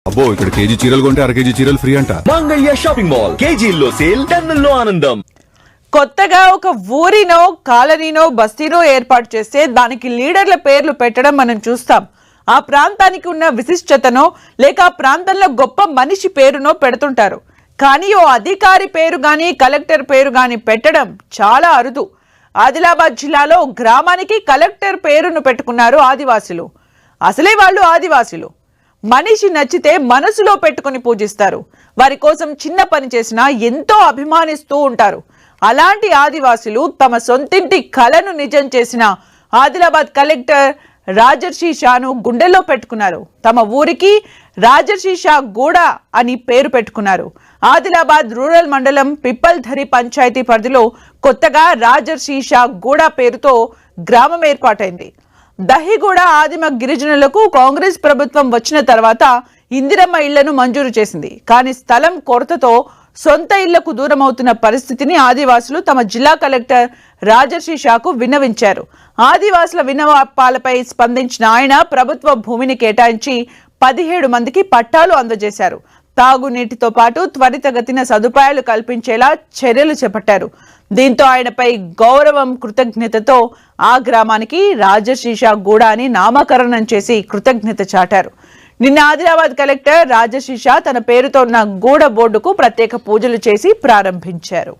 అబ్బో ఇక్కడ కేజీ చీరలు కొంటే అర కేజీ చీరలు ఫ్రీ అంట. మంగళ్య షాపింగ్ మాల్, కేజీల్లో సేల్, టన్నుల్లో ఆనందం. కొత్తగా ఒక ఊరినో కాలనీనో బస్తీనో ఏర్పాటు చేస్తే దానికి లీడర్ల పేర్లు పెట్టడం మనం చూస్తాం. ఆ ప్రాంతానికి ఉన్న విశిష్టతనో లేక ఆ ప్రాంతంలో గొప్ప మనిషి పేరునో పెడుతుంటారు. కానీ ఓ అధికారి పేరు గాని కలెక్టర్ పేరు గాని పెట్టడం చాలా అరుదు. ఆదిలాబాద్ జిల్లాలో గ్రామానికి కలెక్టర్ పేరును పెట్టుకున్నారు ఆదివాసులు. అసలే వాళ్ళు ఆదివాసులు. మనిషి నచ్చితే మనసులో పెట్టుకుని పూజిస్తారు. వారి కోసం చిన్న పని చేసినా ఎంతో అభిమానిస్తూ ఉంటారు. అలాంటి ఆదివాసులు తమ సొంతింటి కలను నిజం చేసిన ఆదిలాబాద్ కలెక్టర్ రాజర్షి షాను గుండెల్లో పెట్టుకున్నారు. తమ ఊరికి రాజర్షి షా గూడ అని పేరు పెట్టుకున్నారు. ఆదిలాబాద్ రూరల్ మండలం పిప్పల్ధరి పంచాయతీ పరిధిలో కొత్తగా రాజర్షి షా గూడ పేరుతో గ్రామం ఏర్పాటైంది. దహిగూడ ఆదిమ గిరిజనులకు కాంగ్రెస్ ప్రభుత్వం వచ్చిన తర్వాత ఇందిరమ్మ ఇళ్లను మంజూరు చేసింది. కానీ స్థలం కొరతతో సొంత ఇళ్లకు దూరమవుతున్న పరిస్థితిని ఆదివాసులు తమ జిల్లా కలెక్టర్ రాజర్షి షాకు విన్నవించారు. ఆదివాసుల విన్నపాలపై స్పందించిన ఆయన ప్రభుత్వ భూమిని కేటాయించి 17 మందికి పట్టాలు అందజేశారు. తాగునీటితో పాటు త్వరితగతిన సదుపాయాలు కల్పించేలా చర్యలు చేపట్టారు. దీంతో ఆయనపై గౌరవం కృతజ్ఞతతో ఆ గ్రామానికి రాజర్షి షా గూడ అని నామకరణం చేసి కృతజ్ఞత చాటారు. నిన్న ఆదిలాబాద్ కలెక్టర్ రాజర్షి షా తన పేరుతో ఉన్న గూడ బోర్డుకు ప్రత్యేక పూజలు చేసి ప్రారంభించారు.